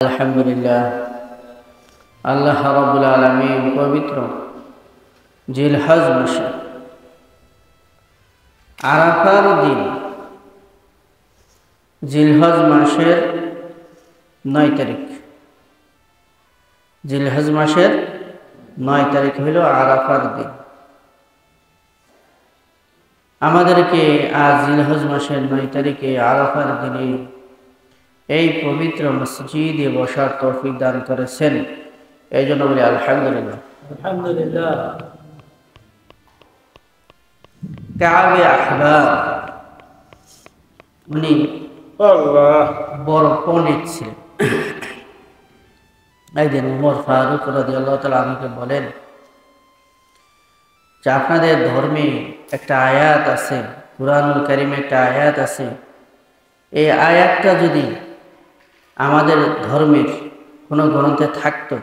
আলহামদুলিল্লাহ, আল্লাহ রাব্বুল আলামিন পবিত্র জিলহজ মাসে আরাফার দিন জিলহজ মাসের 9 তারিখ, জিলহজ মাসের 9 তারিখ হইল আরাফার দিন। আমাদেরকে আজ জিলহজ মাসের 9 তারিখে আরাফার দিনে এই পবিত্র মসজিদে বসার তৌফিক দান করেছেন, এই জন্য বলি আলহামদুলিল্লাহ। আলহামদুলিল্লাহ। কাবে আহবার উনি বড় পণ্ডিত ছিলেন। একদিন উমর ফারুক রাদিয়াল্লাহু তাআলা আনহুকে বলেন যে আপনাদের ধর্মে একটা আয়াত আছে, কুরআনুল কারীমে একটা আয়াত আছে, এই আয়াতটা যদি আমাদের ধর্মের কোনো গ্রন্থে থাকতো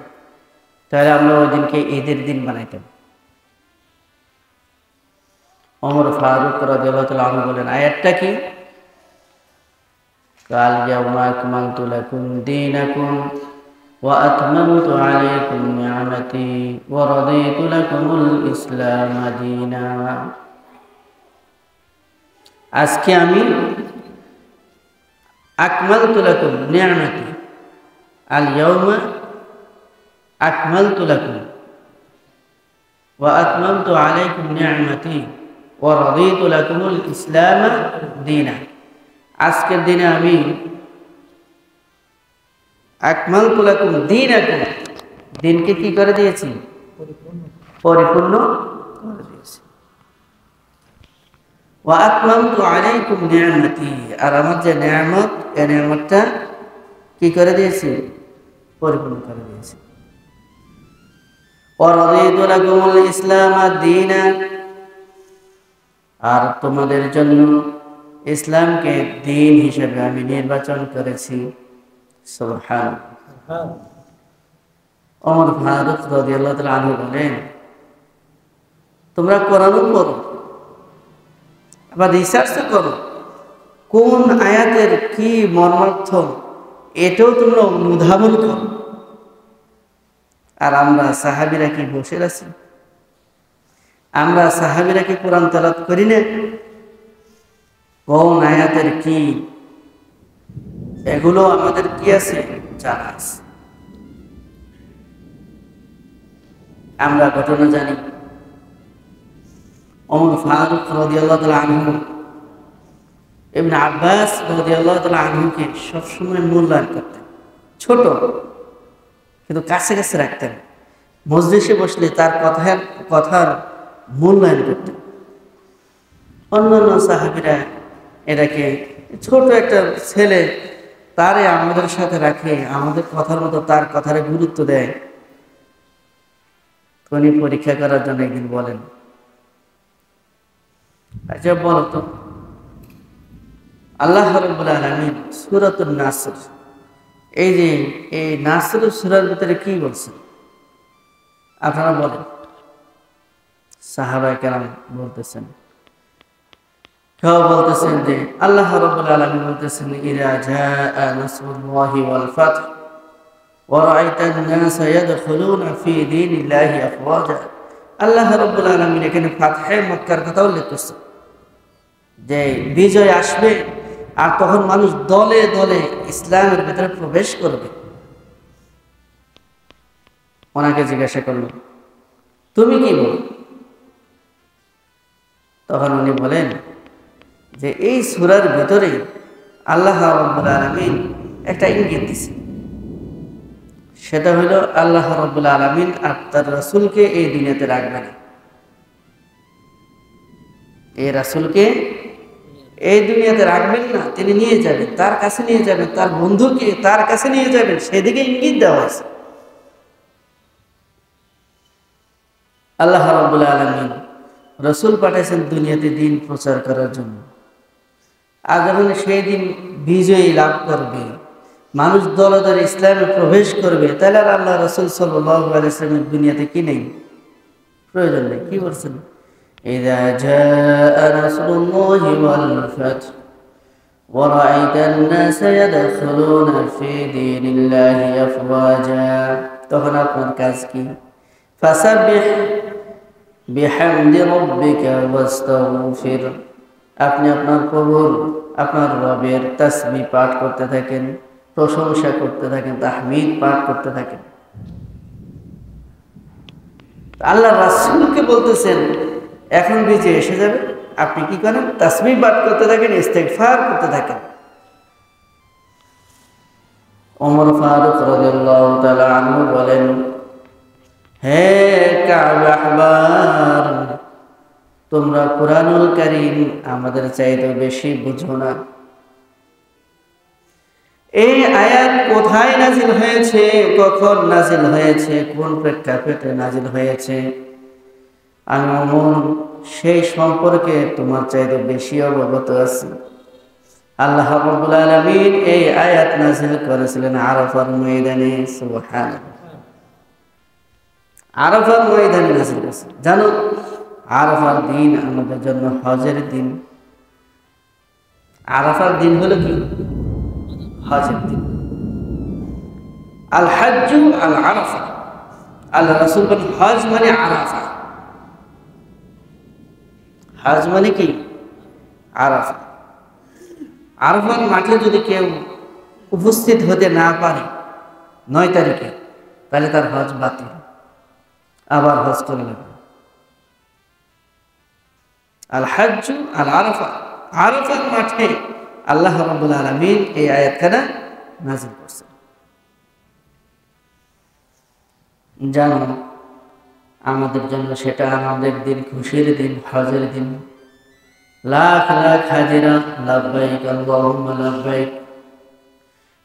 তাহলে আমরা ওই দিনকে ঈদের দিন বানাইতাম। ওমর ফারুক রাদিয়াল্লাহু তাআলা আনহু বলেন, আয়াতটা কি? কাল ইয়াউমা আকমালতু লাকুম দীনাকুম ওয়া আতমামতু আলাইকুম নি'মাতি ওয়া রাদিতু লাকুমুল ইসলাম দীনা। আজকে আমি আকমালতু লাকুম নি'মাতি, আল ইয়াউমা আকমালতু লাকুম ওয়া আতমামতু আলাইকুম নি'মাতি ওয়া রাদিতু লাকুমুল ইসলাম দীনা। আজকের দিনে আমি আকমালতু লাকুম দীনাকুম, দিনকে কি করে দিয়েছি? পরিপূর্ণ করে দিয়েছি। ওয়া আতমামতু আলাইকুম নি'মাতি, আর আমার যে নিয়ামত, এই নিয়ামতটা কি করে দিয়েছি? পরিপূর্ণ করে দিয়েছি। ওয়া রাদিতু লাকুমুল ইসলাম দীনা, আর তোমাদের জন্য ইসলামকে দিন হিসেবে আমি নির্বাচন করেছি। সুবহানাল্লাহ। ওমর ফারুক রাদিয়াল্লাহু তাআলা আনহু বলেন, তোমরা কোরআন পড়ো, আবার রিসার্চ করো কোন আয়াতের কি মর্মার্থ, এটাও তোমরা অনুধাবন করো। আর আমরা সাহাবীরা কি বসে আছি? আমরা সাহাবীরা কি কোরআন তেলাওয়াত করি না? কোন আয়াতের কি, এগুলো আমাদের কি আছে? জানা আছে। আমরা ঘটনা জানি, ওমর ফারুক রাদিয়াল্লাহু তাআলা আনহু ইবনে আব্বাস রাদিয়াল্লাহু তাআলা আনহুকে সবসময় মূল্যায়ন করতেন। ছোট কিন্তু কাছে কাছে রাখতেন, মজলিসে বসলে তার কথার মূল্যায়ন করতেন। অন্যান্য সাহাবীরা এটাকে ছোট একটা ছেলে, তারে আমাদের সাথে রাখে, আমাদের কথার মতো তার কথারে গুরুত্ব দেয়। উনি পরীক্ষা করার জন্য একদিন বলেন, আচ্ছা বলো তো, আল্লাহ রাব্বুল আলামিন সূরাতুন নাসর, এই যে এই নাসর সূরার ভিতরে কি বলছেন আপনারা বলেন। সাহাবায়ে কেরাম বলতেছেন, কেউ বলতেছেন যে আল্লাহ রাব্বুল আলামিন বলতেছেন, ইযা জাআ নাসরুল্লাহি ওয়াল ফাth ওয়া রাআইতান নাসা ইয়াদখুলুনা ফি দীনিল্লাহি আফওয়াজা। আল্লাহ রাব্বুল আলামিন এখানে ফাতহে মক্কার কথা উল্লেখ করছেন যে বিজয় আসবে, আর তখন মানুষ দলে দলে ইসলামের ভিতরে প্রবেশ করবে। ওনাকে জিজ্ঞাসা করল, তুমি কি বল? তখন উনি বলেন যে এই সূরার ভিতরে আল্লাহ রাব্বুল আলামিন একটা ইঙ্গিত দিয়েছে, সেটা হলো আল্লাহ রাব্বুল আলামিন আর তার রাসূলকে এই দুনিয়াতে রাখবেন, এই রাসূলকে এই দুনিয়াতে রাখবেন না, তিনি নিয়ে যাবেন, তার কাছে নিয়ে যাবেন, তার বন্ধুকে তার কাছে নিয়ে যাবেন, সেদিকে ইঙ্গিত দেওয়া আছে। আল্লাহ রাব্বুল আলামিন রাসূল পাঠাইছেন দুনিয়াতে দ্বীন প্রচার করার জন্য। আর যখন সেই দিন বিজয়ী লাভ করবে, মানুষ দলে দলে ইসলামে প্রবেশ করবে, তাহলে আর আল্লাহ রাসূল সাল্লাল্লাহু আলাইহি ওয়াসাল্লাম দুনিয়াতে কি নেই? প্রয়োজন নেই। কি বলছেন? ইযা জাআ নাসরুল্লাহি ওয়াল ফাth وَرَأَيْتَ النَّاسَ يَدْخُلُونَ فِي دِينِ اللَّهِ أَفْوَاجًا তখন আপনার কাজ কি فَسَبِّحْ بِحَمْدِ رَبِّكَ وَاسْتَغْفِرْ আপনি আপনার প্রভুর আপনার রবের তাসবিহ পাঠ করতে থাকেন, প্রশংসা করতে থাকেন, তাহমিদ পাঠ করতে থাকেন। আল্লাহ রাসূলকে বলতেছেন এখন বিজে এসে যাবে, আপনি কি করেন? তাসবিহ পাঠ করতে থাকেন, ইস্তেগফার করতে থাকেন। ওমর ফারুক রাদিয়াল্লাহু তাআলা আনহু বলেন, হে কাব আহবার, তোমরা কুরআনুল কারীম আমাদের চাইতে বেশি বুঝো না। এই আয়াত কোথায় নাজিল হয়েছে, কখন নাজিল হয়েছে, কোন প্রেক্ষাপটে নাজিল হয়েছে, আমি ওমর সেই সম্পর্কে তোমার চাইতে বেশি অবগত আছি। আল্লাহ রাব্বুল আলামিন এই আয়াত নাজিল করেছিলেন আরাফার ময়দানে। সুবহানাল্লাহ, আরাফার ময়দানে নাজিল করেছে। জানো, আরাফার দিন আমাদের জন্য হজের দিন। আরাফার দিন হলো কি? হজের দিন। আল হাজ্জু আল আরাফা, আল্লাহ রাসূল বলেন হজ মানে আরাফা। হজ মানে কি? আরাফা। আরাফার মাঠে যদি কেউ উপস্থিত হতে না পারে 9 তারিখে, তাহলে তার হজ বাতিল, আবার হজ করে নেবে। আল হাজ্জু আল আরাফা, আরাফার মাঠে আল্লাহ রাব্বুল আলামিন এই আয়াতখানা নাযিল করেছেন। জানো, আমাদের জন্য সেটা আনন্দের দিন, খুশির দিন, হজের দিন। লাখ লাখ হাজিরা লাব্বাইক আল্লাহুম্মা লাব্বাইক,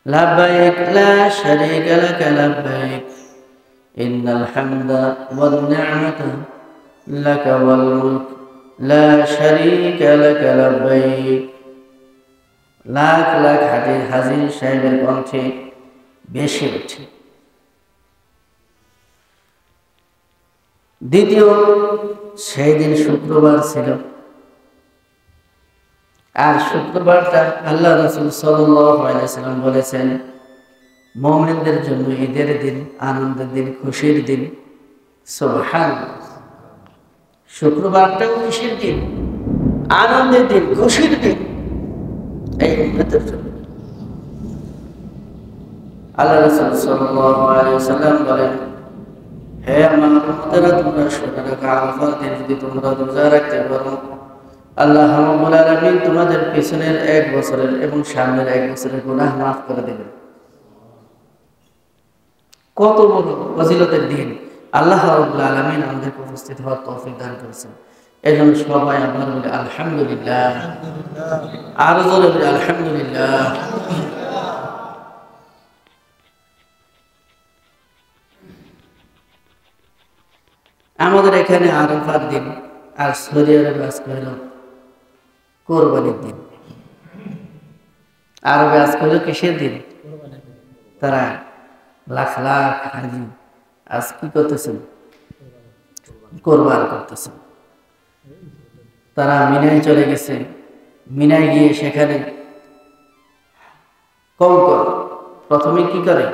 লাব্বাইক লা শারীকা লাক লাব্বাইক, ইন্নাল হামদা ওয়ান নি'মাতা লাকা ওয়াল মুলক লা শারীকা লাক লাব্বাইক। লাখ লাখ হাজির সাহেবের কণ্ঠে ভেসে ওঠে। দ্বিতীয়, সেই দিন শুক্রবার ছিল, আর শুক্রবারটা আল্লাহ রাসূল সাল্লাল্লাহু আলাইহি ওয়াসাল্লাম বলেছেন মুমিনদের জন্য ঈদের দিন, আনন্দের দিন, খুশির দিন। সুবহানাল্লাহ, শুক্রবারটাও কিসের দিন? আনন্দের দিন, খুশির দিন এই উম্মতের জন্য। আল্লাহ রাসূল সাল্লাল্লাহু আলাইহি ওয়াসাল্লাম বলেন, হে আমার উম্মতেরা, তোমরা শুনে রাখো, আরাফার দিন যদি তোমরা রোজা রাখতে পারো, আল্লাহ রাব্বুল আলামিন তোমাদের পিছনের 1 বছরের এবং সামনের 1 বছরের গুনাহ মাফ করে দেবেন। কত বড় ফজিলতের দিন! আল্লাহ রাব্বুল আলামিন আমাদেরকে উপস্থিত হওয়ার তৌফিক দান করেছেন। এজন্য সবাই আমরা বলি আলহামদুলিল্লাহ, আরো জোরে বলি আলহামদুলিল্লাহ। আমাদের এখানে আরাফার দিন, আর সৌদি আরবে আজকে হলো কোরবানির দিন। আরবে আজকে হলো কিসের দিন? তারা লাখ লাখ হাজি আজ কি করতেছেন? কোরবান করতেছেন। তারা মিনায় চলে গেছে, মিনায় গিয়ে সেখানে কঙ্কর প্রথমে কি করে?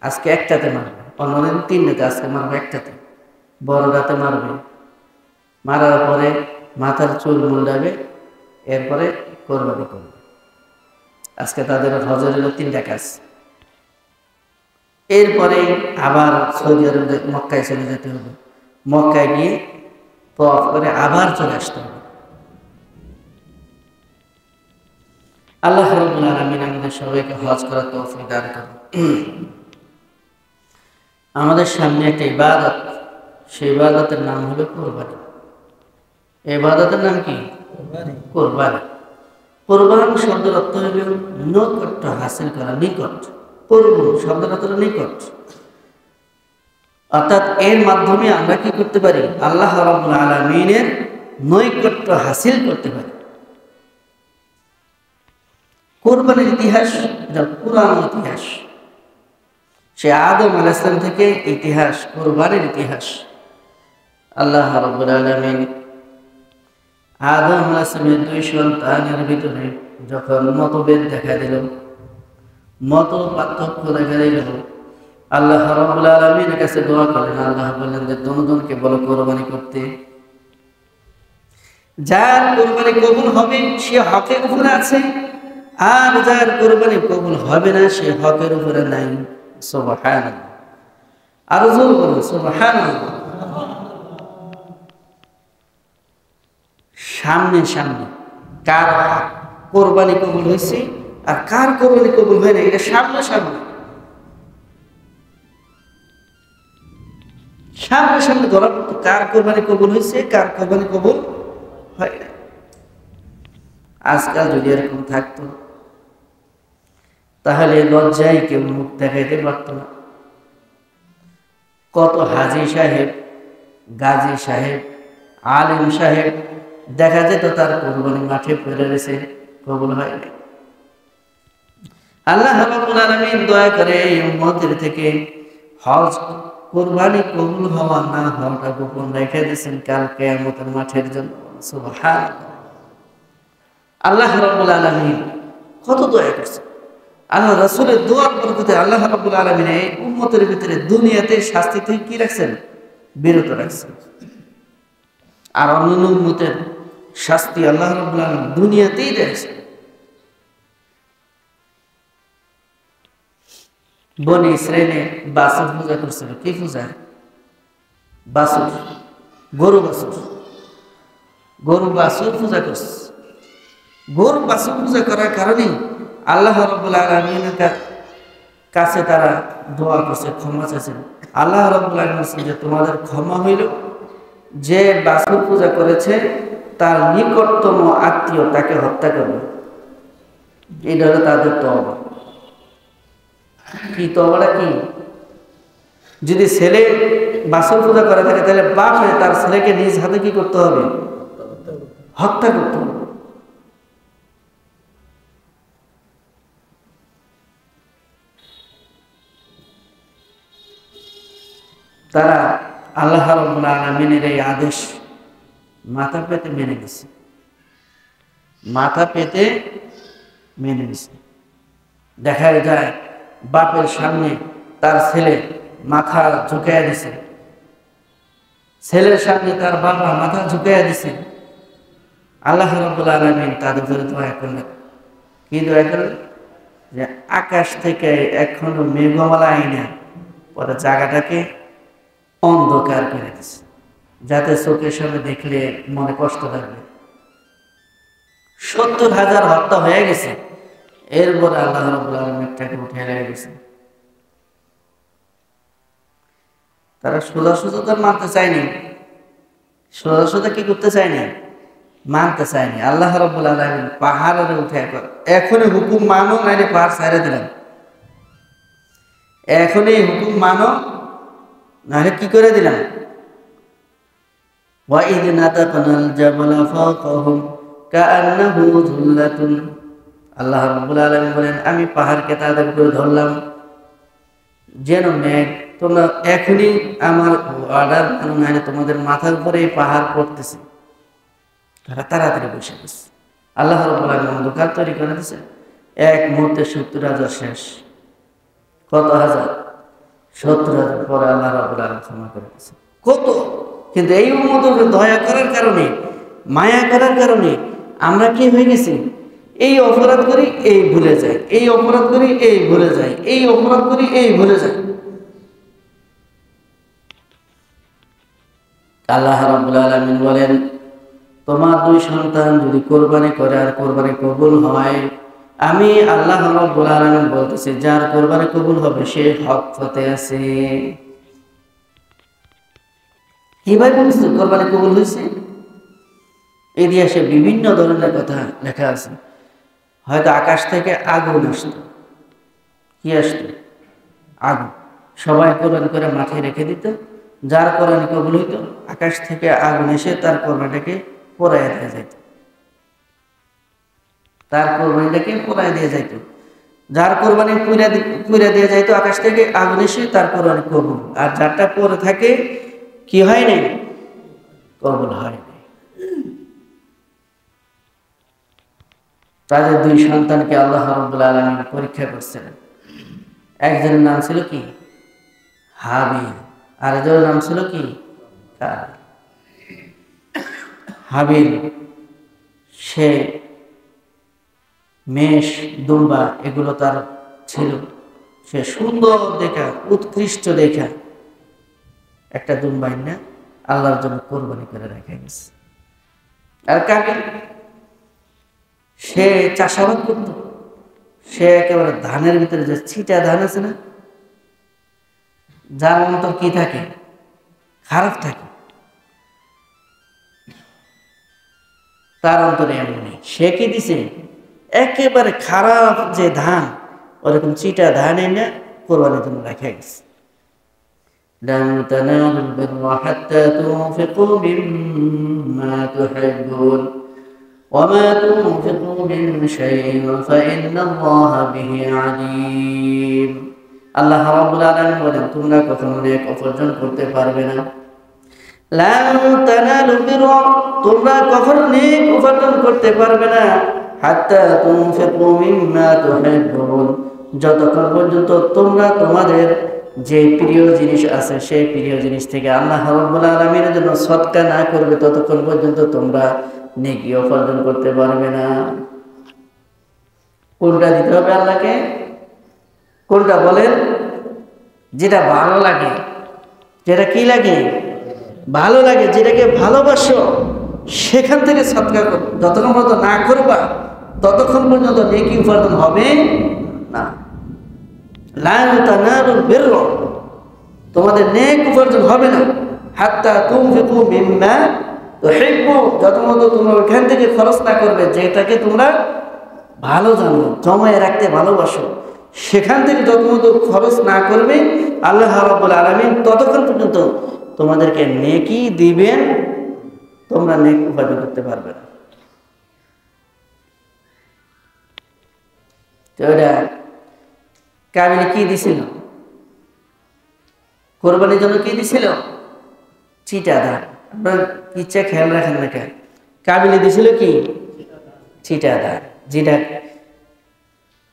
আজকে একটাতে মারবে, অন্যদিন 3টাতে, আজকে মারবে একটাতে। বড় রাতে মারবে, মারার পরে মাথার চুল মুন্ডাবে, এরপরে কোরবানি করবে। আজকে তাদের হজের হলো 3টা কাজ। এরপরে আবার সৌদি আরবে মক্কায় চলে যেতে হবে, মক্কায় গিয়ে তওয়াফ করে আবার চলে আসতে হবে। আল্লাহ রাব্বুল আলামিন আমাদের সবাইকে হজ করার তৌফিক দান করুন। আমাদের সামনে একটা ইবাদত, সেই ইবাদতের নাম হলো কোরবানি। ইবাদতের নাম কি? কোরবানি। কোরবানি শব্দের অর্থ হল নৈকট্য হাসিল করা, নিকট। কোরবান শব্দের অর্থ হলো নিকট। অর্থাৎ এর মাধ্যমে আমরা কি করতে পারি? আল্লাহ রাব্বুল আলামিনের নৈকট্য হাসিল করতে পারি। কোরবানির ইতিহাস, এটা পুরানো ইতিহাস। সে আদম আলাইহিস সালাম থেকে ইতিহাস, কোরবানির ইতিহাস। আল্লাহ রাব্বুল আলামিন আদম আলাইহিস সালামের 2 সন্তানের ভিতরে যখন মতভেদ দেখা দিল, মত পার্থক্য দেখা দিল, আল্লাহ রাব্বুল আলামিনের কাছে দোয়া করলেন। আল্লাহ বললেন যে দুজনকে বলো কোরবানি করতে। যার কোরবানি কবুল হবে সে হকের উপরে আছে, আর যার কোরবানি কবুল হবে না সে হকের উপরে নাই। সুবহানাল্লাহ। আর জোর বলুন সুবহানাল্লাহ। সামনে সামনে কার কোরবানি কবুল হয়েছে আর কার কোরবানি কবুল হয় না, এটা সামনে সামনে সামনে সামনে ধরা পড়তো কার কোরবানি কবুল হয়েছে কার কোরবানি কবুল হয় না। আজকাল যদি এরকম থাকতো তাহলে লজ্জায় কেউ মুখ দেখাইতে পারত না। কত হাজী সাহেব, গাজী সাহেব, আলিম সাহেব দেখা যেত তার কোরবানি মাঠে পড়ে রয়েছে, কবুল হয় না। আল্লাহ রাব্বুল আলামিন দয়া করে এই উম্মতের থেকে হজ কোরবানি কবুল হওয়া না হওয়াটা গোপন রেখে দিয়েছেন কাল কিয়ামতের মাঠের জন্য। সুবহানাল্লাহ। আল্লাহ রাব্বুল আলামিন কত দয়া করছেন। আল্লাহ রাসূলের দোয়ার বরকতে আল্লাহ রাব্বুল আলামিন এই উম্মতের ভিতরে দুনিয়াতে শাস্তি থেকে কি রাখছেন? বিরত রাখছেন। আর অন্যান্য উম্মতের শাস্তি আল্লাহ রাব্বুল আলামিন দুনিয়াতেই দিয়েছেন। বনি ইসরাইলে বাছুর পূজা করছিল। কি পূজা? বাছুর, গরু বাছুর। গরু বাছুর পূজা করছে। গরু বাছুর পূজা করার কারণে আল্লাহ রাব্বুল আলামিনের কাছে তারা দোয়া করছে, ক্ষমা চাইছেন। আল্লাহ রাব্বুল আলামিন বলেছেন যে তোমাদের ক্ষমা হইল, যে বাছুর পূজা করেছে তার নিকটতম আত্মীয় তাকে হত্যা করবে। এটা হলো তাদের তওবা। কি তওবাটা কি? যদি ছেলে বাছুর পূজা করে থাকে তাহলে বাপ তার ছেলেকে নিজ হাতে কি করতে হবে? হত্যা করতে হবে। তারা আল্লাহ রাব্বুল আলামিনের এই আদেশ মাথা পেতে মেনে নিছে, মাথা পেতে মেনে নিছে। দেখা যায় বাপের সামনে তার ছেলে মাথা ঝুঁকাইয়া দিছে, ছেলের সামনে তার বাবা মাথা ঝুঁকাইয়া দিছে। আল্লাহ রাব্বুল আলামিন তাদের জন্য দোয়া করলেন। কি দোয়া করলেন? যে আকাশ থেকে এখনো মেঘমালা আইনা পরে জায়গাটাকে অন্ধকার করে দিছে, যাতে চোখের সামনে দেখলে মনে কষ্ট লাগবে। ৭০,০০০ হত্যা হয়ে গেছে। এরপরে আল্লাহ রাব্বুল আলামিন মেঘটাকে উঠে রেখে গেছে। তারা সোজা সোজা তো মানতে চায়নি, সোজা সোজা কি করতে চায়নি? মানতে চায়নি। আল্লাহ রাব্বুল আলামিন পাহাড়ের উঠে এখনই হুকুম মানো, নাইলে পাহাড় ছেড়ে দিলাম। এখনই হুকুম মানো, নাহলে কি করে দিলাম? وَإِذْ نَتَقْنَا الْجَبَلَ فَوْقَهُمْ كَأَنَّهُ ظُلَّةٌ। আল্লাহ রাব্বুল আলামিন বলেন আমি পাহাড়কে তাদের উপরে ধরলাম যেন মেঘ। তোমরা এখনই আমার অর্ডার মানো, নাহলে তোমাদের মাথার উপরে এই পাহাড় পড়তেছে। তারা তাড়াতাড়ি বসে গেছে। আল্লাহ রাব্বুল আলামিন অন্ধকার তৈরি করে দিয়েছে। এক মুহূর্তে ৭০,০০০ শেষ। কত হাজার? ৭০,০০০। পরে আল্লাহ রাব্বুল আলামিন ক্ষমা করে দিয়েছে। কত! কিন্তু এই উম্মতের দয়া করার কারণে, মায়া করার কারণে আমরা কি হয়ে গেছি? এই অপরাধ করি, এই ভুলে যাই, এই অপরাধ করি, এই ভুলে যাই, এই অপরাধ করি, এই ভুলে যাই। আল্লাহ রাব্বুল আলামিন বলেন তোমার 2 সন্তান যদি কোরবানি করে আর কোরবানি কবুল হয়, আমি আল্লাহ রাব্বুল আলামিন বলতেছি যার কোরবানি কবুল হবে সে হক পথে আছে। কিভাবে বুঝতে কোরবানি কবুল হয়েছে? ইতিহাসে বিভিন্ন ধরনের কথা লেখা আছে। হয়তো আকাশ থেকে আগুন আসতো। কি আসতো? আগুন। সবাই কোরবানি করে মাঠে রেখে দিত। যার কোরবানি কবুল হইতো আকাশ থেকে আগুন এসে তার কোরবানিটাকে পোড়াইয়া দিয়ে যাইত, তার কোরবানিটাকে পোড়াইয়া দিয়ে যাইত। যার কোরবানি পুড়ে দিয়ে যাইতো আকাশ থেকে আগুন এসে তার কোরবানি কবুল। আর যারটা পরে থাকে কি হয় নাই? কবুল হয় নাই। তাদের দুই সন্তানকে আল্লাহ রাব্বুল আলামিন পরীক্ষা করছিলেন। একজনের নাম ছিল কি? হাবিল, আর একজনের নাম ছিল কি? কাবিল। হাবিল সে মেষ, দুম্বা এগুলো তার ছিল। সে সুন্দর দেখা, উৎকৃষ্ট দেখা একটা দুম্বাই না আল্লাহর জন্য কোরবানি করে রেখে গেছে। আর কাবিল সে চাষাবাদ করত। সে একেবারে ধানের ভিতরে যে ছিটা ধান আছে না, যার অন্তর কি থাকে? খারাপ থাকে। তার অন্তরে এমনই সে কি দিছে? একেবারে খারাপ যে ধান, ওরকম চিটা ধান এনে কোরবানির জন্য রেখে গেছে। لن تنالوا البر حتى تنفقوا مما تحبون وما تنفقوا من شيء فإن الله به عليم। আল্লাহ রাব্বুল আলামিন বলেন, তোমরা কখনো নেক উপার্জন করতে পারবে না। লান তানালুল বিররা, তোমরা কখনো নেক উপার্জন করতে পারবে না। হাত্তা তুনফিকু মিম্মা তুহিব্বুন, যতক্ষণ পর্যন্ত তোমরা তোমাদের যে প্রিয় জিনিস আছে সেই প্রিয় জিনিস থেকে আল্লাহ রাব্বুল আলামিনের জন্য সদকা না করবে, ততক্ষণ পর্যন্ত তোমরা নেকি উপার্জন করতে পারবে না। কোনটা দিতে হবে আল্লাহকে? কোনটা বলেন? যেটা ভালো লাগে, যেটা কি লাগে? ভালো লাগে, যেটাকে ভালোবাসো সেখান থেকে সদকা করো। যতক্ষণ পর্যন্ত না করবা ততক্ষণ পর্যন্ত নেকি উপার্জন হবে না। লান তানালুল বিররা, তোমাদের নেক উপার্জন হবে না। হাত্তা তুনফিকু মিম্মা তুহিব্বুন, যতক্ষণ তোমরা ওখান থেকে খরচ না করবে যেটাকে তোমরা ভালো জানো, জমায়ে রাখতে ভালোবাসো, সেখান থেকে যতক্ষণ খরচ না করবে আল্লাহ রাব্বুল আলামিন ততক্ষণ পর্যন্ত তোমাদেরকে নেকি দিবেন, তোমরা নেক উপার্জন করতে পারবে না। তো এটা কাবিল কি দিছিল? কোরবানির জন্য কি দিছিল? চিটা ধান। আপনার ইচ্ছা খেয়াল রাখেন না কেন? কাবিলে দিছিল কি? চিটা ধান, যেটা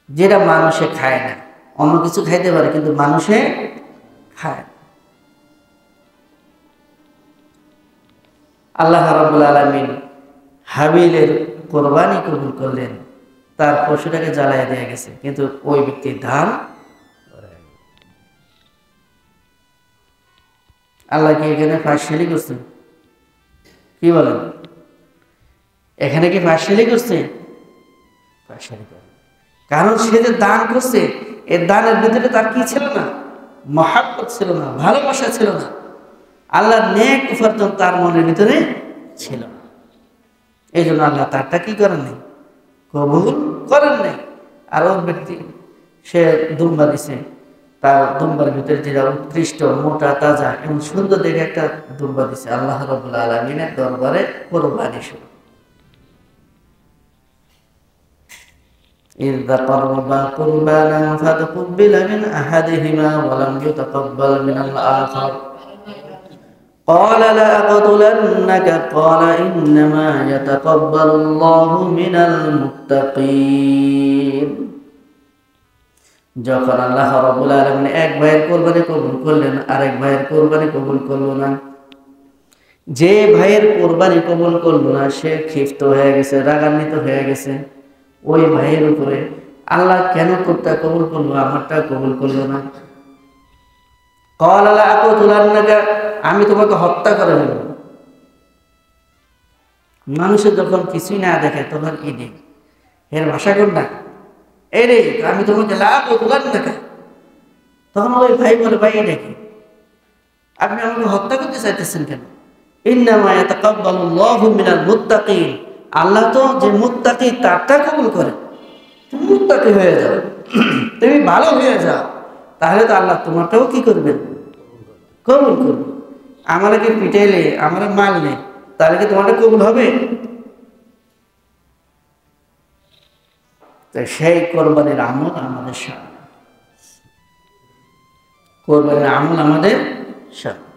যেটা মানুষে খায় না। অন্য কিছু খাইতে পারে কিন্তু মানুষে খায় না। আল্লাহ রাব্বুল আলামিন হাবিলের কোরবানি কবুল করলেন, তার পশুটাকে জ্বালায় দেয়া গেছে, কিন্তু ওই ব্যক্তির ধান আল্লাহ কি এখানে ফাঁসিয়ালি করছে? কি বলেন? এখানে কি ফাঁসিয়ালি করছে? ফাঁসিয়ালি করে, কারণ সে যে দান করছে, এর দানের ভিতরে তার কি ছিল না? মহাব্বত ছিল না, ভালোবাসা ছিল না, আল্লাহর নেক উপার্জন তার মনের ভিতরে ছিল না। এই জন্য আল্লাহ তারটা কি করেন নাই? কবুল করেন নাই। আর ওই ব্যক্তি সে দুম্বা দিছে, তার দুম্বার ভিতরে যেটা উৎকৃষ্ট, মোটা, তাজা এবং সুন্দর দেখে একটা দুম্বা দিছে, আল্লাহ রাব্বুল আলামিনের দরবারে কোরবানি শুরু। إذ قربا قربانا فتقبل من أحدهما ولم يتقبل من الآخر قال لأقتلنك قال إنما يتقبل الله من المتقين। যখন আল্লাহ রাব্বুল আলামিন এক ভাইয়ের কোরবানি কবুল করলেন, আরেক ভাইয়ের কোরবানি কবুল করলো না। যে ভাইয়ের কোরবানি কবুল করলো না সে ক্ষিপ্ত হয়ে গেছে, রাগান্বিত হয়ে গেছে ওই ভাইয়ের উপরে। আল্লাহ কেন তোরটা কবুল করলো, আমারটা কবুল করলো না? ক্বালা লাআকুতুলান্নাকা, আমি তোমাকে হত্যা করে দেব। মানুষের যখন কিছুই না দেখে তখন কি দেখ এর ভাষা কোনটা? এই রে, আমি তোমাকে লাআকুতুলান্নাকা। তখন ওই ভাই বলে, ভাই এটা কি? আপনি আমাকে হত্যা করতে চাইতেছেন কেন? ইন্নামা ইয়াতাকাব্বালুল্লাহু মিনাল মুত্তাকিন, আল্লাহ তো যে মুত্তাকি তারটা কবুল করে। তুমি মুত্তাকি হয়ে যাও, তুমি ভালো হয়ে যাও, তাহলে তো আল্লাহ তোমারটাও কি করবেন? কবুল করবে। আমাকে পিটাইলে, আমার মারলে, তাহলে কি তোমারটা কবুল হবে? তো সেই কোরবানির আমল আমাদের সামনে, কোরবানির আমল আমাদের সামনে।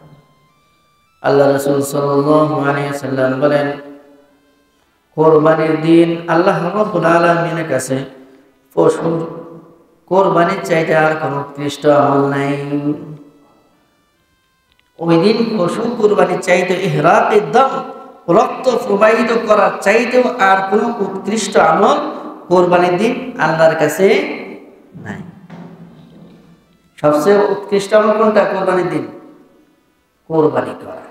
আল্লাহ রাসূল সাল্লাল্লাহু আলাইহি ওয়াসাল্লাম বলেন, কোরবানির দিন আল্লাহ রাব্বুল আলামিনের কাছে পশু কোরবানির চাইতে আর কোনো উৎকৃষ্ট আমল নাই। ওই দিন পশু কোরবানির চাইতে ইহরাকের দাম, রক্ত প্রবাহিত করার চাইতেও আর কোনো উৎকৃষ্ট আমল কোরবানির দিন আল্লাহর কাছে নাই। সবচেয়ে উৎকৃষ্ট আমল কোনটা? কোরবানির দিন কোরবানি করা।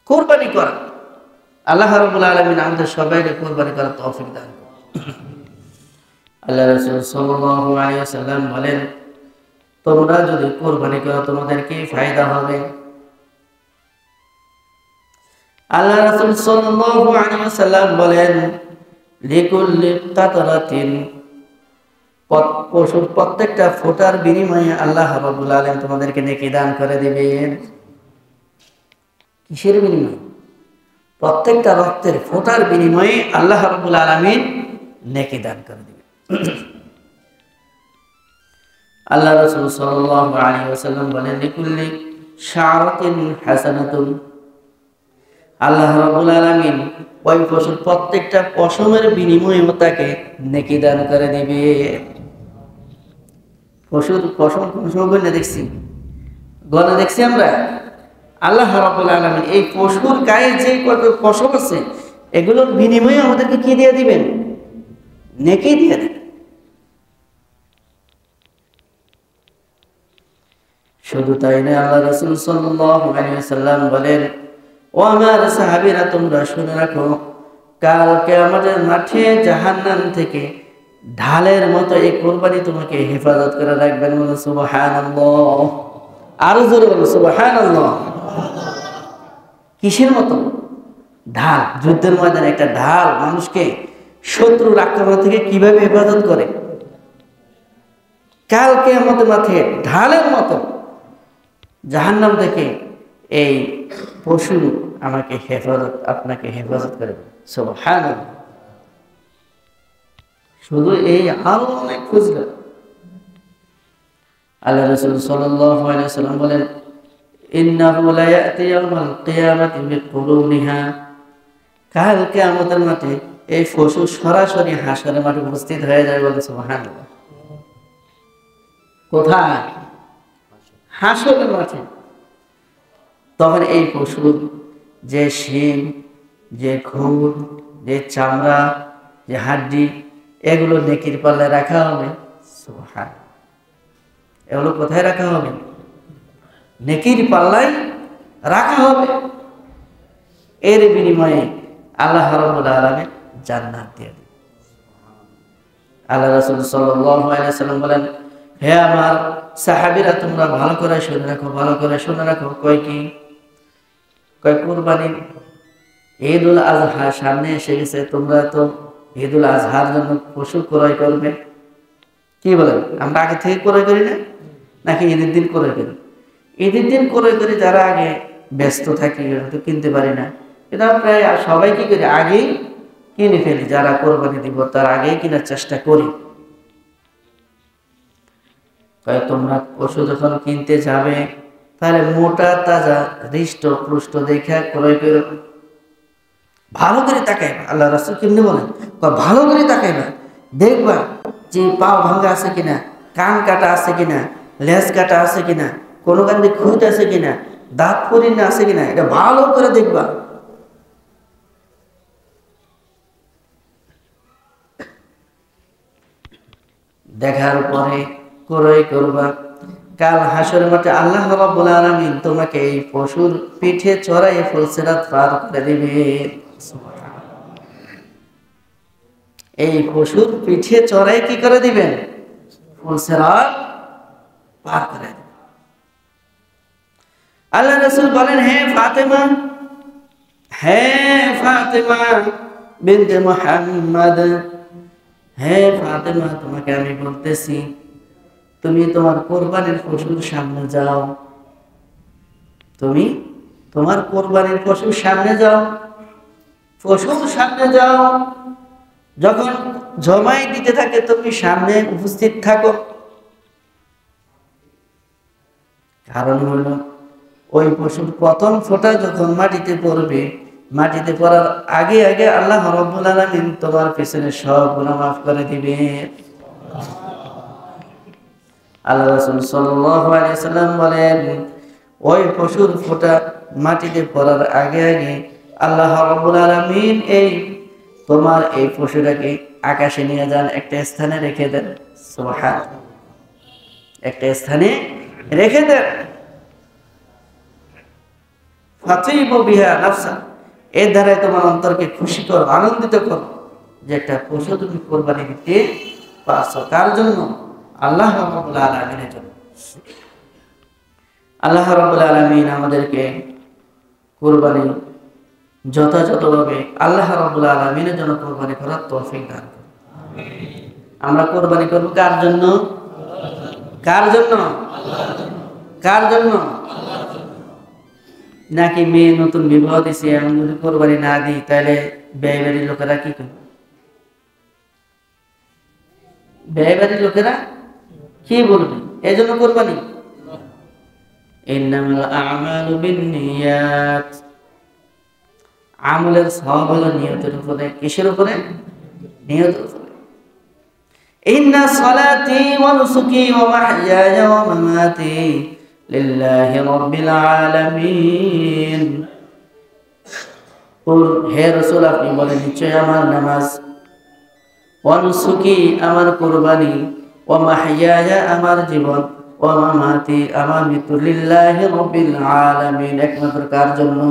কোরবানি করা আল্লাহ রাব্বুল আলামিন আমাদের সবাইকে কোরবানি করার তৌফিক দান করুন। আল্লাহ রাসূল সাল্লাল্লাহু আলাইহি ওয়াসাল্লাম বলেন, তোমরা যদি কোরবানি করো তোমাদের কি ফায়দা হবে? আল্লাহ রাসূল সাল্লাল্লাহু আলাইহি ওয়াসাল্লাম বলেন, লিকুল্লি কাতরাতিন, পশুর প্রত্যেকটা ফোঁটার বিনিময়ে আল্লাহ রাব্বুল আলামিন তোমাদেরকে নেকি দান করে দিবেন। কিসের বিনিময়ে? প্রত্যেকটা রক্তের ফোঁটার বিনিময়ে আল্লাহ রাব্বুল আলামিন নেকি দান করে দিবেন। আল্লাহ রাসূল সাল্লাল্লাহু আলাইহি ওয়াসাল্লাম বলেন, লিকুল্লি শাআরাতিন হাসানাতুন, আল্লাহ রাব্বুল আলামিন ওই পশুর প্রত্যেকটা পশমের বিনিময়ে তাকে নেকি দান করে দিবে। পশুর পশম গণে দেখছি, গণে দেখছি আমরা। আল্লাহ রাব্বুল আলামিন এই পশুর গায়ে যে কত পশম আছে এগুলোর বিনিময়ে আমাদেরকে কি দিয়ে দিবেন? নেকি দিয়ে দিবেন। শুধু তাই না, আল্লাহ রাসূল সাল্লাল্লাহু আলাইহি ওয়াসাল্লাম বলেন, ও আমার সাহাবীরা তোমরা শুনে রাখো, কাল কিয়ামতের মাঠে জাহান্নাম থেকে ঢালের মতো এই কোরবানি তোমাকে হেফাজত করে রাখবেন। বলো সুবহানাল্লাহ, আরো জোরে বলো সুবহানাল্লাহ। কিসের মতো? ঢাল। যুদ্ধের ময়দানে একটা ঢাল মানুষকে শত্রুর আক্রমণ থেকে কিভাবে হেফাজত করে, কাল কিয়ামতের মাঠে ঢালের মতো জাহান্নাম থেকে এই পশু আমাকে হেফাজত, আপনাকে হেফাজত করে। সুবহানাল্লাহ। শুধু এই আরো অনেক খুঁজলেন। আল্লাহ রাসূল সাল্লাল্লাহু আলাইহি ওয়াসাল্লাম বলেন, ইন্নাহু লা ইয়াতি ইয়াউমাল কিয়ামাতি বিকুরুনিহা, কাল কিয়ামতের মাঠে এই পশু সরাসরি হাশরের মাঠে উপস্থিত হয়ে যায়। বলে সুবহানাল্লাহ। কোথায়? হাশরের মাঠে। তখন এই পশুর যে শিং, যে খুর, যে চামড়া, যে হাড্ডি, এগুলো নেকির পাল্লায় রাখা হবে। সুবহানাল্লাহ। এগুলো কোথায় রাখা হবে? নেকির পাল্লায় রাখা হবে। এর বিনিময়ে আল্লাহ রাব্বুল আলামিন জান্নাত দিয়ে দিবেন। আল্লাহ রাসূল সাল্লাল্লাহু আলাইহি ওয়াসাল্লাম বলেন, হে আমার সাহাবীরা তোমরা ভালো করে শুনে রাখো, ভালো করে শুনে রাখো। কয় কি? কয় কুরবানি ঈদুল আজহা সামনে এসে গেছে, তোমরা তো ঈদুল আজহার জন্য পশু ক্রয় করবে। কি বলেন? আমরা আগে থেকে ক্রয় করি না, নাকি ঈদের দিন ক্রয় করি? ঈদের দিন ক্রয় করি, যারা আগে ব্যস্ত থাকি হয়তো কিনতে পারি না, কিন্তু প্রায় সবাই কি করি, আগেই কিনে ফেলি। যারা কোরবানি দিব তার আগেই কেনার চেষ্টা করি। তোমরা পশু যখন কিনতে যাবে তাহলে মোটা তাজা হৃষ্ট পুষ্ট দেখে ক্রয় করো। ভালো করে তাকাইবা। আল্লাহ রাসূল কেমনে বলেন? ভালো করে তাকাইবা, দেখবা যে পা ভাঙা আছে কিনা, কান কাটা আছে কিনা, লেজ কাটা আছে কিনা, কোনো কান্দে খুঁত আছে কিনা, দাঁত পরিণ আছে কিনা, এটা ভালো করে দেখবা। দেখার পরে ক্রয় করবা। কাল হাসরের মাঠে আল্লাহ রাব্বুল আলামিন তোমাকে এই পশুর পিঠে চড়াই ফুলসিরাত পার করে দিবে। এই পশুর পিঠে চড়াই কি করে দিবেন? ফুলসিরাত পার করে দিবেন। আল্লাহ রাসূল বলেন, হে ফাতেমা, হে ফাতেমা বিনতে মুহাম্মদ, হে ফাতেমা তোমাকে আমি বলতেছি, তুমি তোমার কোরবানির পশুর সামনে যাও। তুমি তোমার কোরবানির পশুর সামনে যাও, পশুর সামনে যাও। যখন জমাই দিতে থাকে তুমি সামনে উপস্থিত থাকো। কারণ হলো ওই পশুর প্রথম ফোঁটা যখন মাটিতে পড়বে, মাটিতে পড়ার আগে আগে আল্লাহ রাব্বুল আলামিন তোমার পেছনে সব গুনাহ মাফ করে দিবে। আল্লাহ রাসূল সাল্লাল্লাহু আলাইহি ওয়াসাল্লাম বলেন, ওই পশুর ফোঁটা মাটিতে পড়ার আগে আগে আল্লাহ রাব্বুল আলামিন তোমার এই পশুটাকে আকাশে নিয়ে যান, একটা স্থানে রেখে দেন। সুবহানাল্লাহ, একটা স্থানে রেখে দেন। ফাতিবু বিহা নাফসা, এর দ্বারা তোমার অন্তরকে খুশি করো, আনন্দিত করো যে একটা পশু তুমি কোরবানি দিতে পারছো। কার জন্য? আল্লাহ রাব্বুল আলামিনের জন্য। আল্লাহ রাব্বুল আলামিন আমাদেরকে কোরবানি যথাযথভাবে আল্লাহ রাব্বুল আলামিনের জন্য কোরবানি করার তৌফিক দান করুন। আমরা কোরবানি করব কার জন্য? কার জন্য? কার জন্য? নাকি মেয়ে নতুন বিবাহ দিছে, এমন যদি কোরবানি না দিই তাহলে ব্যয় বাড়ির লোকেরা কি করবে? ব্যয় বাড়ির লোকেরা কি বলবে? এই জন্য কোরবানি। ইন্নামাল আ'মালু বিন্নিয়াত, আমলের সওয়াব হলো নিয়তের উপরে। কিসের উপরে? নিয়তের উপরে। ইন্না সালাতি ওয়া নুসুকি ওয়া মাহইয়ায়া ওয়া মামাতি লিল্লাহি রাব্বিল আলামিন। হে রাসূল, আপনি বলেন নিশ্চয় আমার নামাজ, ওয়া নুসুকি আমার কুরবানি, ওয়া মাহইয়ায়া আমার জীবন, ওয়া মামাতি আমার মৃত্যু, লিল্লাহি রাব্বিল আলামিন, একমাত্র কার জন্য?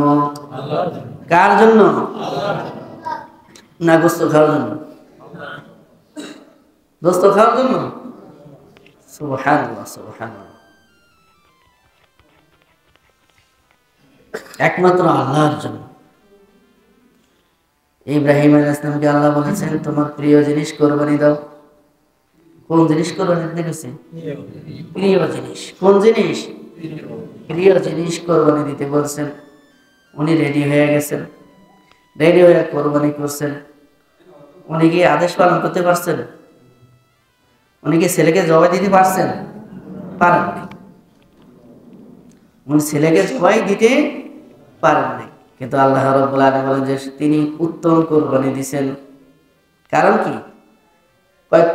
আল্লাহর জন্য। কার জন্য? না গোস্ত খাওয়ার জন্য? গোস্ত খাওয়ার জন্য? সুবহানাল্লাহ, সুবহানাল্লাহ। একমাত্র আল্লাহর জন্য। ইব্রাহিম আলাইহিস সালামকে আল্লাহ বলেছেন, তোমার প্রিয় জিনিস কোরবানি দাও। কোন জিনিস কোরবানি দিতে গেছে? প্রিয় জিনিস। কোন জিনিস? প্রিয় জিনিস কোরবানি দিতে বলছেন। উনি রেডি হয়ে গেছেন, রেডি হয়ে কোরবানি করছেন। উনি কি আদেশ পালন করতে পারছেন? উনি কি ছেলেকে জবাই দিতে পারছেন? পারেননি। উনি ছেলেকে জবাই দিতে পারেননি, কিন্তু আল্লাহ রাব্বুল আলামিন বলেন যে তিনি উত্তম কোরবানি দিয়েছেন। কারণ কি?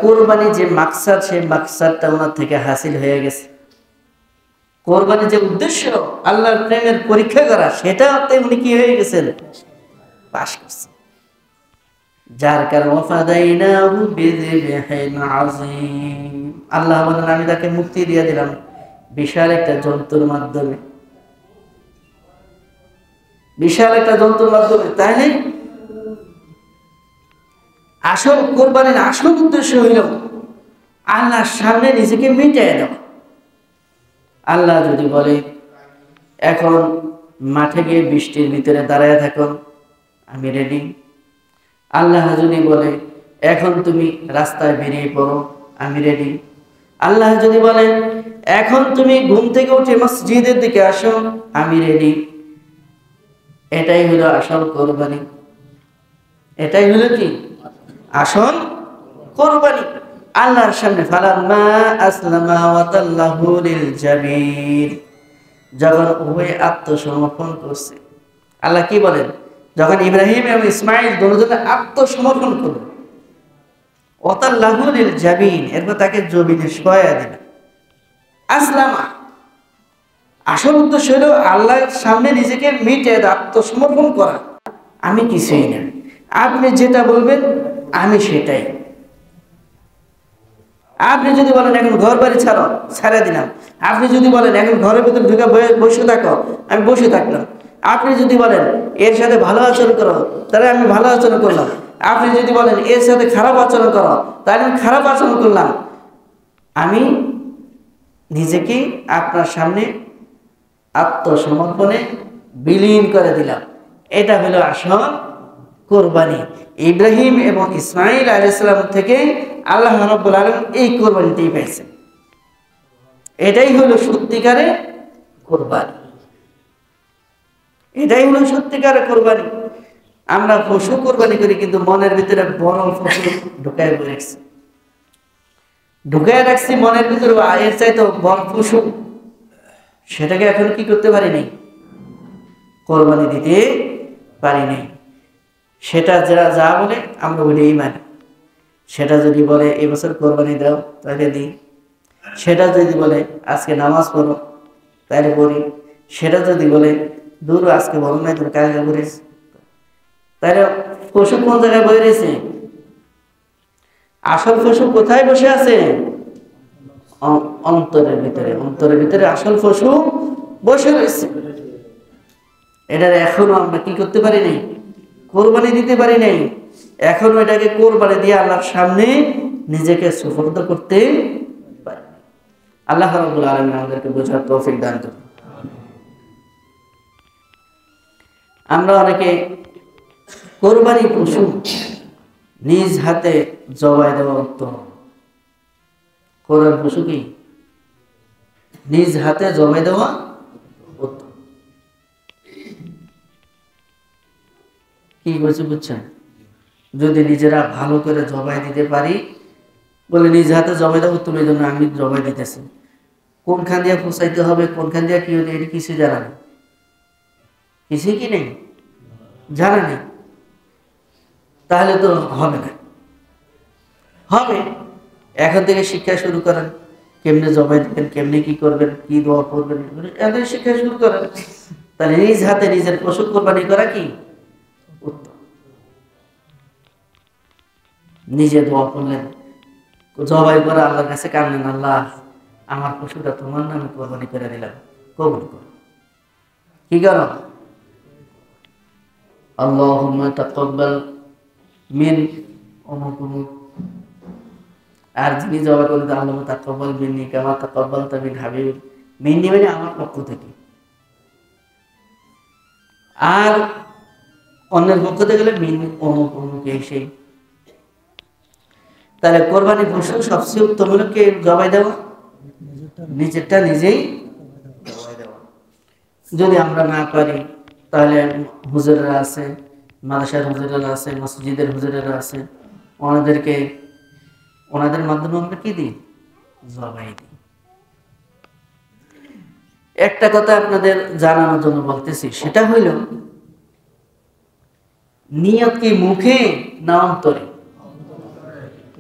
কোরবানি যে মাকসাদ, সেই মাকসাদটা ওনার থেকে হাসিল হয়ে গেছে। কোরবানি যে উদ্দেশ্য আল্লাহর প্রেমের পরীক্ষা করা, সেটাতে উনি কি হয়ে গেছেন? পাশ করছেন। যার কারণে ফাদাইনাহু বিযিবহিন আযীম, আল্লাহ বলেন আমি তাকে মুক্তি দিয়ে দিলাম বিশাল একটা জন্তুর মাধ্যমে। বিশাল একটা জন্তুর মাধ্যমে। তাহলে আসল কোরবানির আসল উদ্দেশ্য হইল আল্লাহর সামনে নিজেকে মিটিয়ে দেওয়া। আল্লাহ যদি বলে এখন মাঠে গিয়ে বৃষ্টির ভিতরে দাঁড়ায় থাকো, আমি রেডি। আল্লাহ যদি বলে এখন তুমি রাস্তায় বেরিয়ে পড়ো, আমি রেডি। আল্লাহ যদি বলেন এখন তুমি ঘুম থেকে উঠে মসজিদের দিকে আসো, আমি রেডি। এটাই হলো আসল কোরবানি। এটাই হলো কি? আসল কোরবানি। আল্লাহর সামনে ফালাম্মা আসলামা ওয়া তাল্লাহু লিল জাবির, যখন উভয়ে আত্মসমর্পণ করছে। আল্লাহ কি বলেন? যখন ইব্রাহিম এবং ইসমাইল দুজনে আত্মসমর্পণ করল, ওয়া তাল্লাহু লিল জাবিন, এরপর তাকে জমিনে শোয়া দিলেন। আসলামা, আসল উদ্দেশ্য হলো আল্লাহর সামনে নিজেকে মিটিয়ে আত্মসমর্পণ করা। আমি কিছুই না, আপনি যেটা বলবেন আমি সেটাই। আপনি যদি বলেন এখন ঘর বাড়ি ছাড়ো, ছাড়া দিলাম। আপনি যদি বলেন এখন ঘরের ভিতরে ঢুকে বসে থাকো, আমি বসে থাকলাম। আপনি যদি বলেন এর সাথে ভালো আচরণ করো, তাহলে আমি ভালো আচরণ করলাম। আপনি যদি বলেন এর সাথে খারাপ আচরণ করো, তাহলে আমি খারাপ আচরণ করলাম। আমি নিজেকে আপনার সামনে আত্মসমর্পণে বিলীন করে দিলাম। এটা হলো আসল কোরবানি। ইব্রাহিম এবং ইসমাইল আলাইহিস সালাম থেকে আল্লাহ রাব্বুল আলামিন এই কোরবানিটাই পেয়েছেন। এটাই হলো সত্যিকারের কোরবানি। এটাই হলো সত্যিকারের কোরবানি। আমরা পশু কোরবানি করি, কিন্তু মনের ভিতরে বড় পশু ঢুকায় রাখছি, ঢুকায় রাখছি মনের ভিতরে এর চাইতে বড় পশু। সেটাকে এখন কি করতে পারি নাই, কোরবানি দিতে পারি নাই। সেটা যারা যা বলে আমরা ওইটাই মানি। সেটা যদি বলে এবছর কোরবানি দাও তাহলে দিই, সেটা যদি বলে আজকে নামাজ পড়ো তাহলে পড়ি, সেটা যদি বলে দূর আজকে বলো নাই তুমি কালকে পড়িস, তাহলে পশু কোন জায়গায় বয়ে রয়েছে? আসল পশু কোথায় বসে আছে? অন্তরের ভিতরে। অন্তরের ভিতরে আসল পশু বসে রয়েছে। এটার এখনো আমরা কি করতে পারি নাই, কোরবানি দিতে পারি নাই। এখনো এটাকে কোরবানি দিয়ে আল্লাহর সামনে নিজেকে সুপর্দ করতে পারি। আল্লাহ রাব্বুল আলামিন আমাদেরকে বোঝার তৌফিক দান করুন। আমরা অনেকে কোরবানি পশু নিজ হাতে জবাই দেওয়া উত্তম। কোরবানি পশু কি নিজ হাতে জবাই দেওয়া উত্তম। কি বলছে বুঝছেন? যদি নিজেরা ভালো করে জবাই দিতে পারি, বলে নিজ হাতে জবাই দেওয়া উত্তম, এই জন্য আমি জবাই দিতেছি। কোনখান দিয়ে ফুসাইতে হবে, কোনখান দিয়ে কি হতে, এটি কিছু জানা নেই, কিছুই কি নেই, জানা নেই। তাহলে তো হবে না। হবে এখন থেকে শিক্ষা শুরু করেন, কেমনে জবাই দিবেন, কেমনে কি করবেন, কি দোয়া করবেন, এদের শিক্ষা শুরু করেন। তাহলে নিজ হাতে নিজের পশু কোরবানি করা কি উত্তম। নিজে দোয়া করলেন, জবাই করে আল্লাহর কাছে কাঁদলেন, আল্লাহ আমার পশুটা তোমার নামে কোরবানি করে দিলাম, কবুল করো। কি করো? আল্লাহুম্মা তাকাব্বাল মিন অমুক অমুক। আর যিনি জবাই করে দেন, আল্লাহুম্মা তাকাব্বাল মিন্নি কামা তাকাব্বালতা মিন হাবিব। মিন্নি মানে আমার পক্ষ থেকে, আর অন্যের পক্ষ থেকে গেলে মিন অমুক অমুক এই সেই। তাহলে কোরবানি পশু সবচেয়ে উত্তম হলো কে জবাই দেওয়া, নিজেরটা নিজেই জবাই দেওয়া। যদি আমরা না পারি তাহলে হুজুরেরা আছে, মাদ্রাসার হুজুরেরা আছে, মসজিদের হুজুরেরা আছে, ওনাদের মাধ্যমে আমরা কি দিই, জবাই দিই। একটা কথা আপনাদের জানানোর জন্য বলতেছি, সেটা হইল নিয়ত কি মুখে না অন্তরে?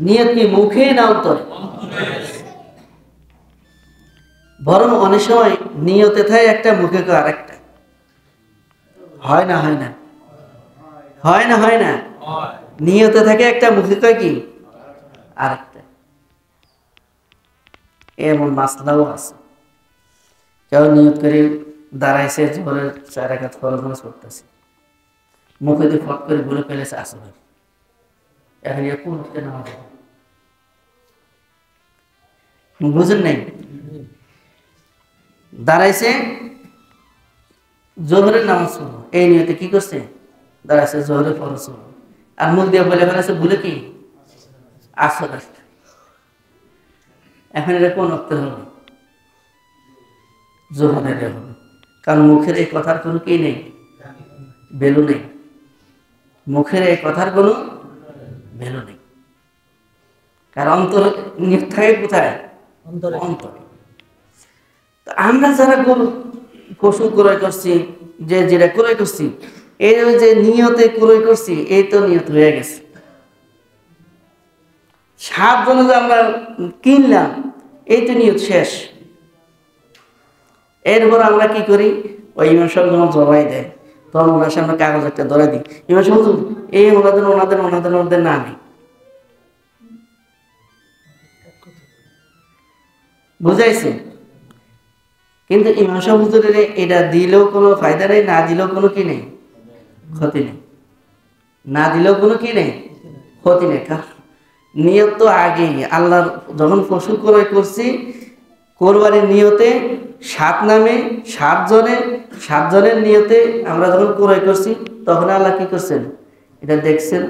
নিয়ত কি মুখে না অন্তরে? বরং অনেক সময় নিয়তে থাকে একটা, মুখে কয় আরেকটা। হয় না? হয় না? হয় না? হয় না? নিয়তে থাকে একটা, মুখে কয় কি আরেকটা। এমন মাসলাও আছে। কেউ নিয়ত করে দাঁড়াইছে, জোহরের 4 রাকাত ফরজ নামাজ পড়তেছে, মুখে দিয়ে ফট করে বলে ফেলেছে আসরের। এখন কোন নামাজ বুঝেন নাই? দাঁড়াইছে জোহরের নামাজ পড়বো, এই নিয়তে কি করছে, দাঁড়াইছে জোহরের ফরজ পড়বো, আর মুখ দিয়ে বলে ফেলেছে ভুলে কি আসর। এখন এটা কোন অর্থে হবে? জোহরের হবে, কারণ মুখের এই কথার কোনো কি নেই, ভ্যালু নেই। মুখের এই কথার কোনো ভ্যালু নেই, কারণ অন্তর নিয়ত থাকে কোথায়, অন্তরে। আমরা যারা গরু পশু ক্রয় করছি, যে যেটা ক্রয় করছি, এই যে নিয়তে ক্রয় করছি, এই তো নিয়ত হয়ে গেছে। 7 জনে যে আমরা কিনলাম, এই তো নিয়ত শেষ। এরপর আমরা কি করি, ওই ইমাম সাহেব যখন জবাই দেয়, তখন ওনার সামনে কাগজ একটা ধরে দিই, ইমাম সাহেব এই ওনাদের নামে। বুঝাইছে? কিন্তু ইমাম সাহেব হুজুরের এটা দিলেও কোনো ফায়দা নেই, না দিলেও কোনো কি নেই, ক্ষতি নেই। না দিলেও কোনো কি নেই, ক্ষতি নেই। নিয়ত তো আগেই আল্লাহর, যখন পশু ক্রয় করছি কোরবানির নিয়তে 7 নামে 7 জনের নিয়তে আমরা যখন ক্রয় করছি, তখন আল্লাহ কি করছেন, এটা দেখছেন,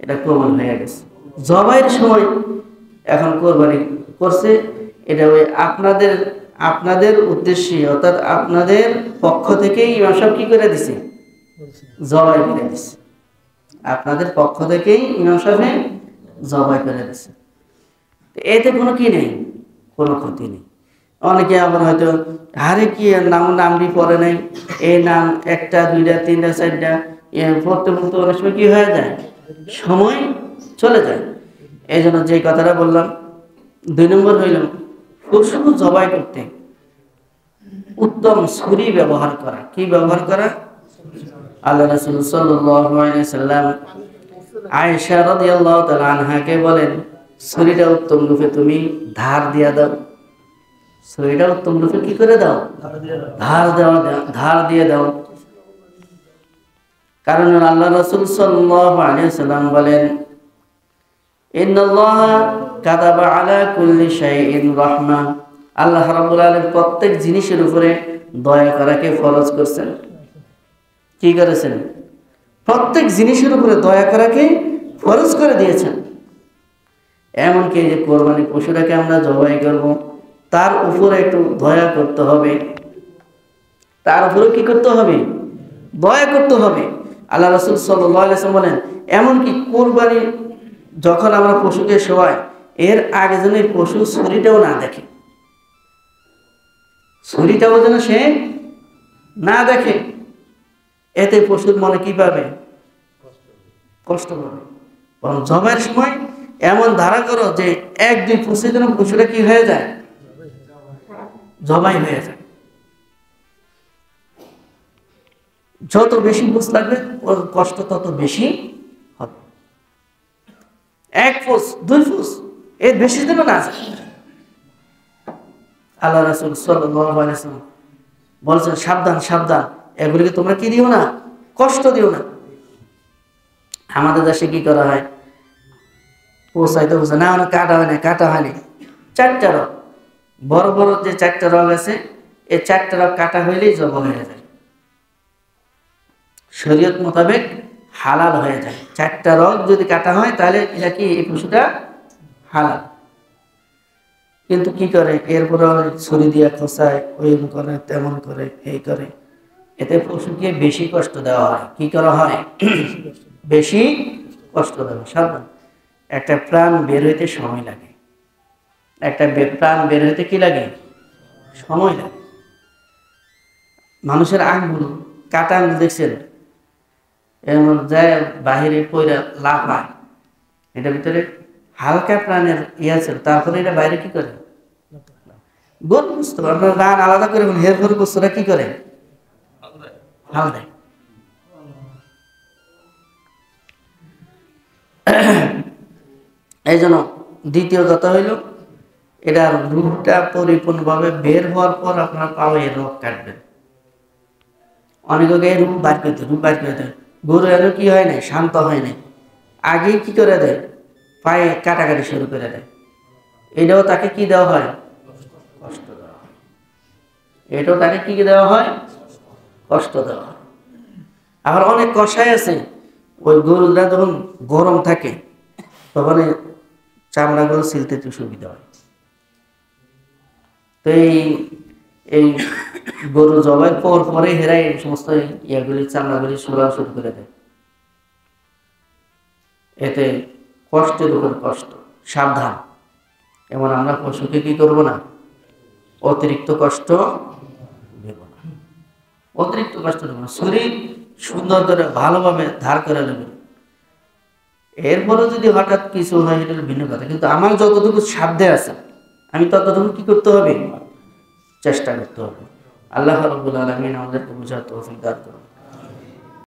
এটা কবুল হয়ে গেছে। জবাইয়ের সময় এখন কোরবানি করছে, এটা ওই আপনাদের উদ্দেশ্যে, অর্থাৎ আপনাদের পক্ষ থেকেই ইমাম সাহেব কি করে দিছে, জবাই করে দিছে। আপনাদের পক্ষ থেকেই ইমাম সাহেব জবাই করে দিছে। এতে কোনো কি নেই, কোনো ক্ষতি নেই। অনেকে আবার হয়তো হারে কি নামটি পড়ে নাই, এই নাম একটা দুইটা তিনটা চারটা পড়তে পড়তে অনেক সময় কি হয়ে যায়, সময় চলে যায়। এই জন্য যে কথাটা বললাম, 2 নম্বর হইল পশু জবাই করতে উত্তম ছুরি ব্যবহার করা। কি ব্যবহার করা? আল্লাহ রাসূল সাল্লাল্লাহু আলাইহি সাল্লাম আয়েশা রাদিয়াল্লাহু তাআলা আনহাকে বলেন, ছুরিটা উত্তম রূপে তুমি ধার দিয়া দাও। ছুরিটা উত্তম রূপে কি করে দাও? ধার দিয়ে দাও। কারণ আল্লাহ রাসূল সাল্লাল্লাহু আলাইহি সাল্লাম বলেন, ইন্নাল্লাহা কাতাবা আলা কুল্লি শাইইন রাহমা। আল্লাহ রাব্বুল আলামিন প্রত্যেক জিনিসের উপরে দয়া করাকে ফরজ করেছেন। কি করেছেন? প্রত্যেক জিনিসের উপরে দয়া করাকে ফরজ করে দিয়েছেন। এমনকি যে কোরবানি পশুটাকে আমরা জবাই করব, তার উপরে একটু দয়া করতে হবে, তার উপরে কি করতে হবে? দয়া করতে হবে। আল্লাহ রাসূল সাল্লাল্লাহু আলাইহি ওয়াসাল্লাম বলেন, এমনকি কোরবানি যখন আমরা পশুকে শোয়াই, এর আগে যেন এই পশু ছুরিটাও না দেখে, ছুরিটাও যেন সে না দেখে। এতে পশুর মনে কি পাবে? কষ্ট পাবে। বরং জবাইয়ের সময় এমন ধারা করো যে 1-2 ফুসে যেন পশুটা কি হয়ে যায়? জবাই হয়ে যায়। যত বেশি ফুস লাগবে ওর কষ্ট তত বেশি হবে। 1 ফুস 2 ফুস এর বেশি যেন না যায়। আল্লাহ রাসূল সাল্লাল্লাহু আলাইহি ওয়াসাল্লাম বলছেন, সাবধান সাবধান, এগুলিকে তোমরা কি দিও না? কষ্ট দিও না। আমাদের দেশে কি করা হয়? পোষাইতে বসে না, কাটা হয় না, কাটা হয়নি। 4টা রগ, বড় বড় যে 4টা রগ আছে, এই 4টা রগ কাটা হইলেই জব হয়ে যায়, শরীয়ত মোতাবেক হালাল হয়ে যায়। 4টা রগ যদি কাটা হয় তাহলে এটা কি, এই পশুটা হালাল। কিন্তু কি করে, এরপরে ছুরি দিয়ে খোঁচায়, ওই করে তেমন করে, এই করে। এতে পশুকে বেশি কষ্ট দেওয়া হয়। কি করা হয়? বেশি কষ্ট দেওয়া। সাবধান, একটা প্রাণ বের হইতে সময় লাগে। একটা প্রাণ বের হইতে কি লাগে? সময় লাগে। মানুষের আঙুল, কাটা আঙুল দেখছেন, এমন যায় বাহিরে পয়রা লাফায়, এটার ভিতরে হালকা প্রাণের আছে, তারপরে এটা বাইরে কি করে? গোল বুঝতে পারে। আপনার রান আলাদা করে হের ফের বস্তুরা কি করে? হাল দেয়। এই জন্য দ্বিতীয় কথা হইল, এটার রূপটা পরিপূর্ণভাবে বের হওয়ার পর আপনার পায়ে রোগ কাটবেন। অনেকে রূপ বার করতে গরু এর কি হয় না, শান্ত হয় না, আগেই কি করে দেয়? পায়ে কাটাকাটি শুরু করে দেয়। এটাও তাকে কি দেওয়া হয়? কষ্ট দেওয়া হয়। এটাও তাকে কি দেওয়া হয়? কষ্ট দেওয়া হয়। আবার অনেক কষাই আছে, ওই গরুরা যখন গরম থাকে তখন চামড়াগুলো ছিলতে একটু সুবিধা হয়। তো এই গরু জবাই পরে হেরাই সমস্ত ইয়াগুলি চামড়াগুলি সোলা শুরু করে দেয়। এতে কষ্টের উপর কষ্ট। সাবধান, এমন আমরা পশুকে কি করব না? অতিরিক্ত কষ্ট দেব না। অতিরিক্ত কষ্ট দেব না। শরীর সুন্দর করে ভালোভাবে ধার করে নেবেন। এরপরে যদি হঠাৎ কিছু হয়, এটা ভিন্ন কথা। কিন্তু আমার যতটুকু সাধ্যে আছে, আমি ততটুকু কি করতে হবে? চেষ্টা করতে হবে। আল্লাহ রাব্বুল আলামিন আমাদেরকে বুঝার তৌফিক দান করুন।